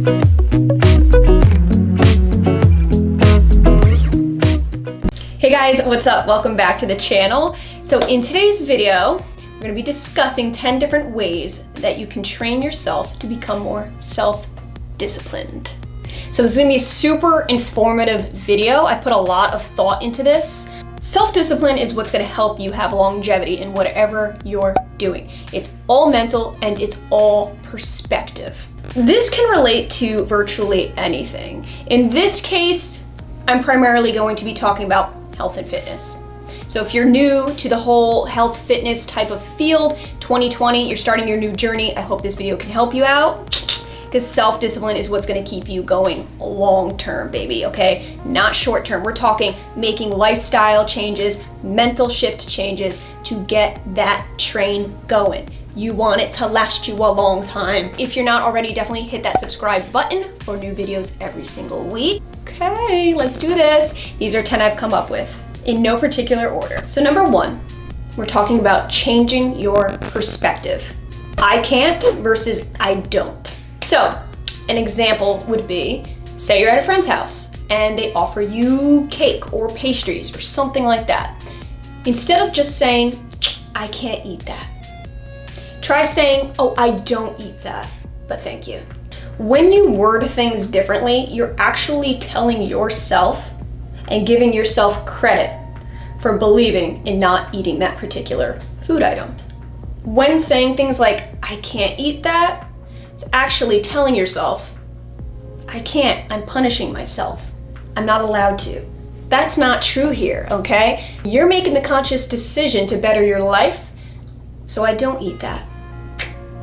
Hey guys, what's up? Welcome back to the channel. So in today's video, we're going to be discussing 10 different ways that you can train yourself to become more self-disciplined. So this is going to be a super informative video. I put a lot of thought into this. Self-discipline is what's going to help you have longevity in whatever you're doing. It's all mental and it's all perspective. This can relate to virtually anything. In this case, I'm primarily going to be talking about health and fitness. So if you're new to the whole health fitness type of field, 2020, you're starting your new journey, I hope this video can help you out, because self-discipline is what's gonna keep you going long-term, baby, okay? Not short-term. We're talking making lifestyle changes, mental shift changes to get that train going. You want it to last you a long time. If you're not already, definitely hit that subscribe button for new videos every single week. Okay, let's do this. These are 10 I've come up with in no particular order. So number 1, we're talking about changing your perspective. I can't versus I don't. So an example would be, say you're at a friend's house and they offer you cake or pastries or something like that. Instead of just saying, I can't eat that, try saying, oh, I don't eat that, but thank you. When you word things differently, you're actually telling yourself and giving yourself credit for believing in not eating that particular food item. When saying things like, I can't eat that, it's actually telling yourself, I can't, I'm punishing myself. I'm not allowed to. That's not true here, okay? You're making the conscious decision to better your life, so I don't eat that.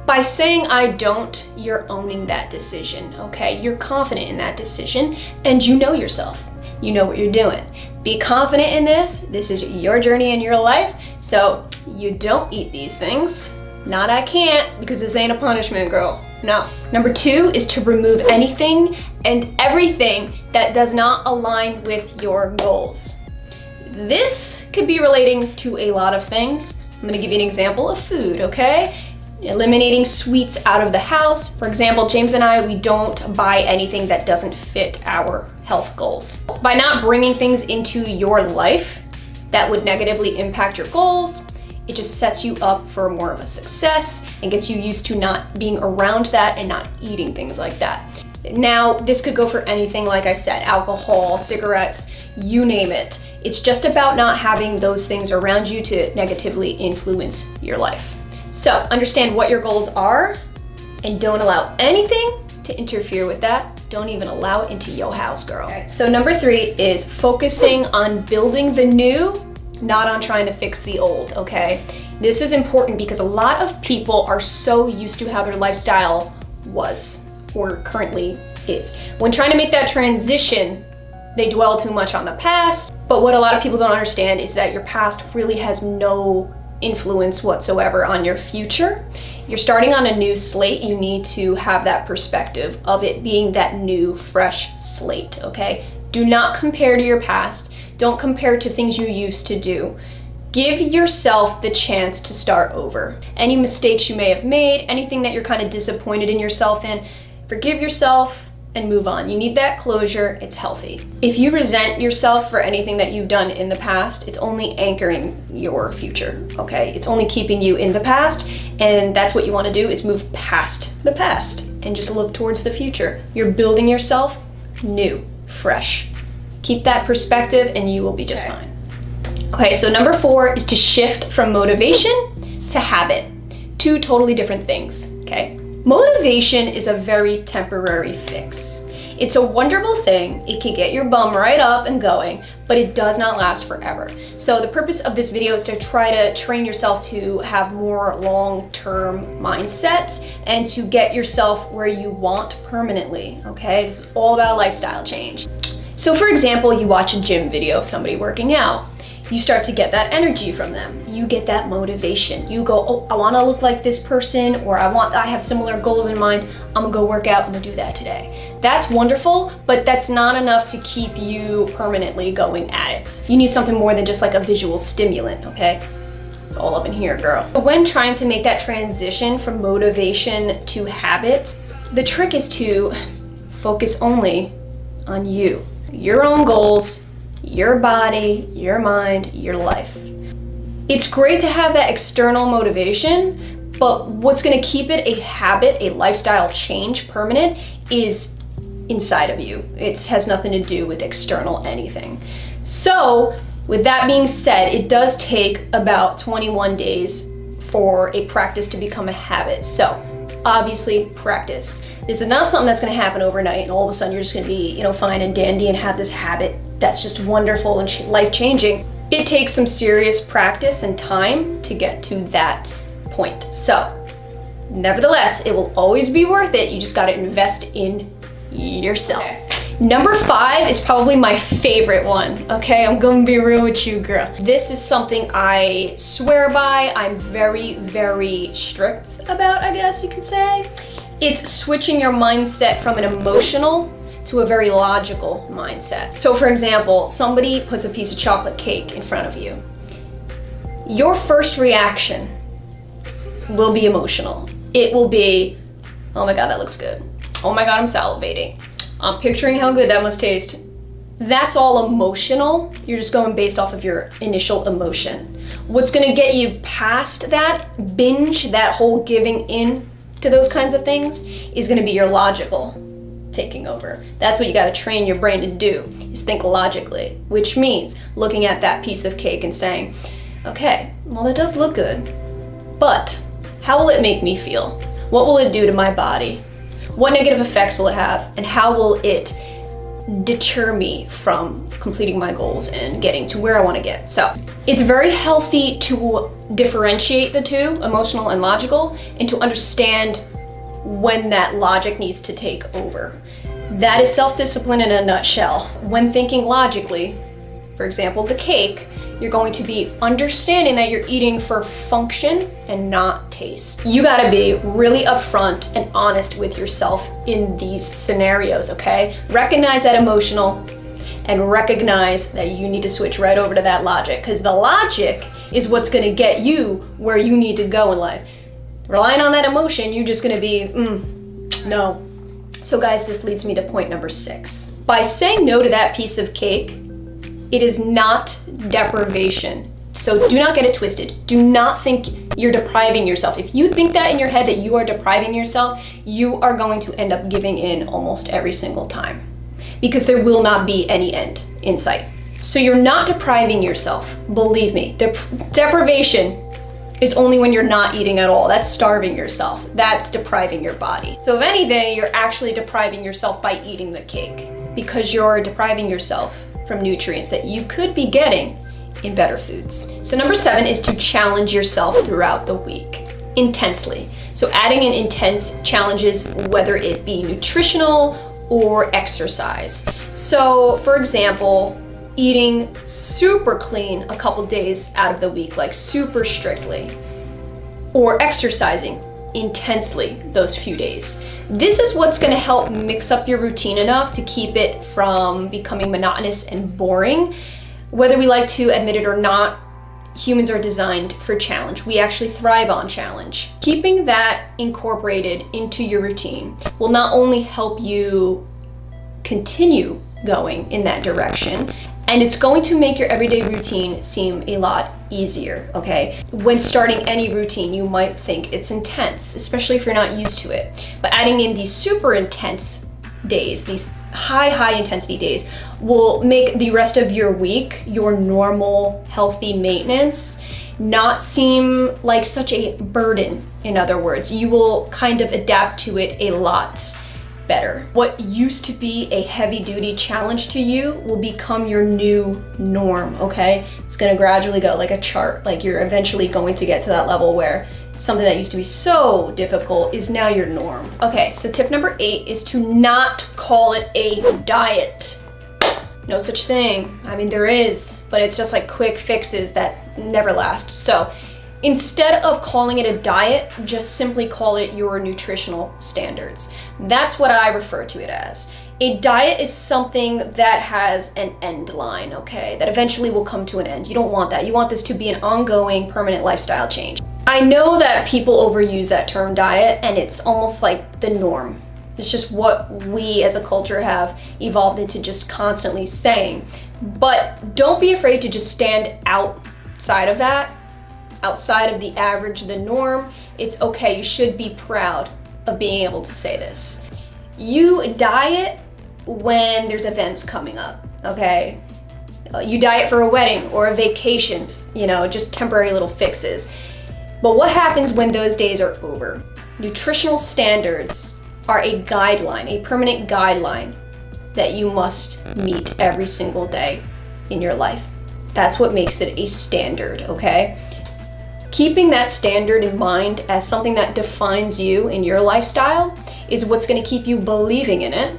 By saying I don't, you're owning that decision, okay? You're confident in that decision and you know yourself. You know what you're doing. Be confident in this. This is your journey in your life. So you don't eat these things. Not I can't, because this ain't a punishment, girl. No. Number 2 is to remove anything and everything that does not align with your goals. This could be relating to a lot of things. I'm gonna give you an example of food, okay? Eliminating sweets out of the house. For example, James and I, we don't buy anything that doesn't fit our health goals. By not bringing things into your life that would negatively impact your goals, it just sets you up for more of a success and gets you used to not being around that and not eating things like that. Now, this could go for anything, like I said, alcohol, cigarettes, you name it. It's just about not having those things around you to negatively influence your life. So understand what your goals are and don't allow anything to interfere with that. Don't even allow it into your house, girl. Okay. So number 3 is focusing on building the new, not on trying to fix the old, okay? This is important because a lot of people are so used to how their lifestyle was or currently is. When trying to make that transition, they dwell too much on the past. But what a lot of people don't understand is that your past really has no influence whatsoever on your future. You're starting on a new slate. You need to have that perspective of it being that new, fresh slate, okay? Do not compare to your past. Don't compare to things you used to do. Give yourself the chance to start over. Any mistakes you may have made, anything that you're kind of disappointed in yourself in, forgive yourself and move on. You need that closure. It's healthy. If you resent yourself for anything that you've done in the past, it's only anchoring your future, okay? It's only keeping you in the past, and that's what you want to do, is move past the past and just look towards the future. You're building yourself new, fresh. Keep that perspective and you will be just fine. Okay, so number 4 is to shift from motivation to habit. 2 totally different things, okay? Motivation is a very temporary fix. It's a wonderful thing. It can get your bum right up and going, but it does not last forever. So the purpose of this video is to try to train yourself to have more long-term mindset and to get yourself where you want permanently, okay? It's all about a lifestyle change. So for example, you watch a gym video of somebody working out. You start to get that energy from them. You get that motivation. You go, oh, I wanna look like this person, or I have similar goals in mind. I'm gonna go work out, I'm gonna do that today. That's wonderful, but that's not enough to keep you permanently going at it. You need something more than just like a visual stimulant, okay? It's all up in here, girl. When trying to make that transition from motivation to habit, the trick is to Focus only on you, your own goals, your body, your mind, your life. It's great to have that external motivation, but what's gonna keep it a habit, a lifestyle change, permanent, is inside of you. It has nothing to do with external anything. So, with that being said, it does take about 21 days for a practice to become a habit. So, obviously, practice. This is not something that's gonna happen overnight and all of a sudden you're just gonna be, fine and dandy and have this habit that's just wonderful and life-changing. It takes some serious practice and time to get to that point. So, nevertheless, it will always be worth it. You just gotta invest in yourself. Okay. Number 5 is probably my favorite one, okay? I'm gonna be real with you, girl. This is something I swear by. I'm very, very strict about, I guess you could say. It's switching your mindset from an emotional to a very logical mindset. So for example, somebody puts a piece of chocolate cake in front of you. Your first reaction will be emotional. It will be, oh my God, that looks good. Oh my God, I'm salivating. I'm picturing how good that must taste. That's all emotional. You're just going based off of your initial emotion. What's gonna get you past that binge, that whole giving in to those kinds of things, is gonna be your logical taking over. That's what you gotta train your brain to do, is think logically, which means looking at that piece of cake and saying, okay, well that does look good, but how will it make me feel? What will it do to my body? What negative effects will it have? And how will it deter me from completing my goals and getting to where I want to get? So it's very healthy to differentiate the two, emotional and logical, and to understand when that logic needs to take over. That is self-discipline in a nutshell. When thinking logically, for example, the cake, you're going to be understanding that you're eating for function and not taste. You gotta be really upfront and honest with yourself in these scenarios, okay? Recognize that emotional and recognize that you need to switch right over to that logic, because the logic is what's gonna get you where you need to go in life. Relying on that emotion, you're just gonna be, no. So guys, this leads me to point number 6. By saying no to that piece of cake, it is not deprivation. So do not get it twisted. Do not think you're depriving yourself. If you think that in your head that you are depriving yourself, you are going to end up giving in almost every single time, because there will not be any end in sight. So you're not depriving yourself. Believe me, deprivation is only when you're not eating at all. That's starving yourself. That's depriving your body. So if anything, you're actually depriving yourself by eating the cake, because you're depriving yourself from nutrients that you could be getting in better foods. So number 7 is to challenge yourself throughout the week, intensely. So adding in intense challenges, whether it be nutritional or exercise. So for example, eating super clean a couple days out of the week, like super strictly, or exercising intensely those few days. This is what's gonna help mix up your routine enough to keep it from becoming monotonous and boring. Whether we like to admit it or not, humans are designed for challenge. We actually thrive on challenge. Keeping that incorporated into your routine will not only help you continue going in that direction, and it's going to make your everyday routine seem a lot easier, okay? When starting any routine, you might think it's intense, especially if you're not used to it. But adding in these super intense days, these high intensity days, will make the rest of your week, your normal, healthy maintenance, not seem like such a burden. In other words, you will kind of adapt to it a lot better. What used to be a heavy-duty challenge to you will become your new norm, okay? It's gonna gradually go like a chart, like you're eventually going to get to that level where something that used to be so difficult is now your norm. Okay, so tip number 8 is to not call it a diet. No such thing. I mean, there is, but it's just like quick fixes that never last. So instead of calling it a diet, just simply call it your nutritional standards. That's what I refer to it as. A diet is something that has an end line, okay? That eventually will come to an end. You don't want that. You want this to be an ongoing, permanent lifestyle change. I know that people overuse that term diet, and it's almost like the norm. It's just what we as a culture have evolved into just constantly saying. But don't be afraid to just stand outside of that, outside of the average, the norm. It's okay, you should be proud of being able to say this. You diet when there's events coming up, okay? You diet for a wedding or a vacation, just temporary little fixes. But what happens when those days are over? Nutritional standards are a guideline, a permanent guideline that you must meet every single day in your life. That's what makes it a standard, okay? Keeping that standard in mind as something that defines you in your lifestyle is what's gonna keep you believing in it,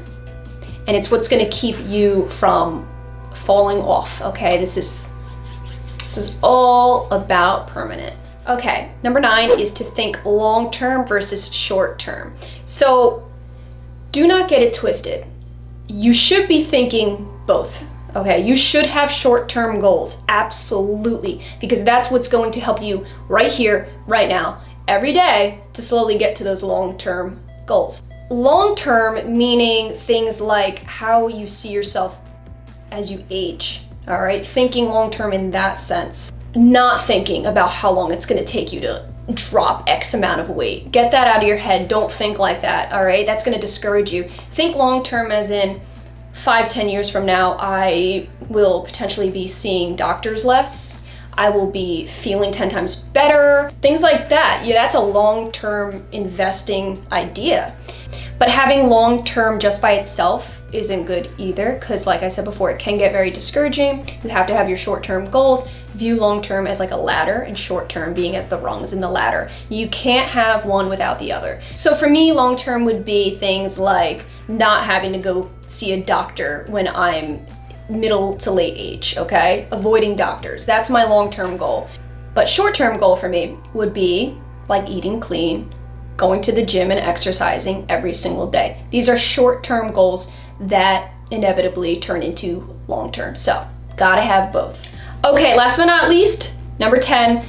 and it's what's gonna keep you from falling off, okay? This is all about permanent. Okay, number 9 is to think long-term versus short-term. So do not get it twisted. You should be thinking both, okay? You should have short-term goals, absolutely, because that's what's going to help you right here, right now, every day to slowly get to those long-term goals. Long-term meaning things like how you see yourself as you age, all right? Thinking long-term in that sense. Not thinking about how long it's gonna take you to drop X amount of weight. Get that out of your head. Don't think like that, all right? That's gonna discourage you. Think long-term as in 5-10 years from now, I will potentially be seeing doctors less. I will be feeling 10 times better. Things like that. Yeah, that's a long-term investing idea. But having long-term just by itself isn't good either, because like I said before, it can get very discouraging. You have to have your short-term goals. View long-term as like a ladder and short-term being as the rungs in the ladder. You can't have one without the other. So for me, long-term would be things like not having to go see a doctor when I'm middle to late age, okay? Avoiding doctors, that's my long-term goal. But short-term goal for me would be like eating clean, going to the gym and exercising every single day. These are short-term goals that inevitably turn into long-term. So gotta have both. Okay, last but not least, number 10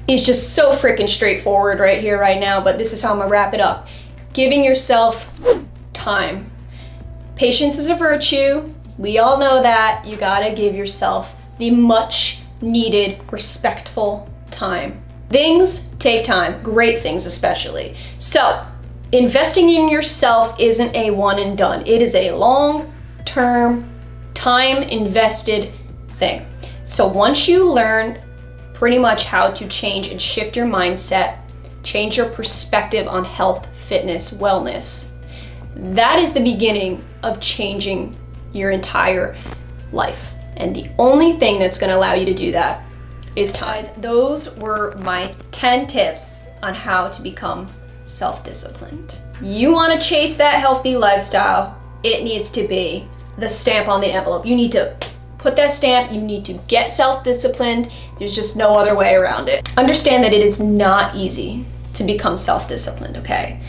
is just so freaking straightforward right here, right now, but this is how I'm gonna wrap it up. Giving yourself time. Patience is a virtue. We all know that. You gotta give yourself the much needed, respectful time. Things take time, great things especially. So, investing in yourself isn't a one and done. It is a long-term, time invested thing. So once you learn pretty much how to change and shift your mindset, change your perspective on health, fitness, wellness, that is the beginning of changing your entire life. And the only thing that's gonna allow you to do that is time. Those were my 10 tips on how to become self-disciplined. You wanna chase that healthy lifestyle, it needs to be the stamp on the envelope. You need to put that stamp, you need to get self-disciplined. There's just no other way around it. Understand that it is not easy to become self-disciplined, okay?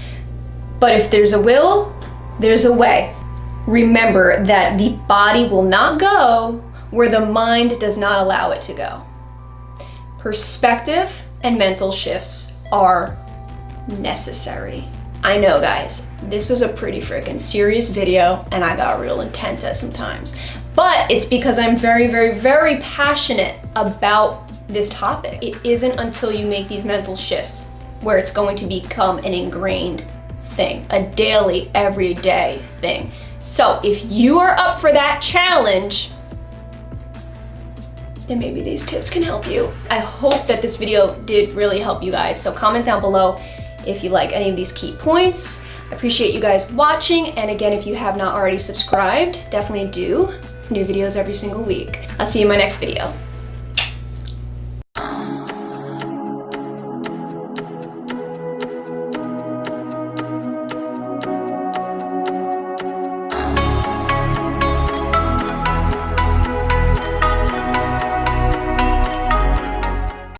But if there's a will, there's a way. Remember that the body will not go where the mind does not allow it to go. Perspective and mental shifts are necessary. I know, guys, this was a pretty freaking serious video and I got real intense at some times. But it's because I'm very, very, very passionate about this topic. It isn't until you make these mental shifts where it's going to become an ingrained thing, a daily, everyday thing. So if you are up for that challenge, then maybe these tips can help you. I hope that this video did really help you guys. So comment down below if you like any of these key points. I appreciate you guys watching. And again, if you have not already subscribed, definitely do. New videos every single week. I'll see you in my next video.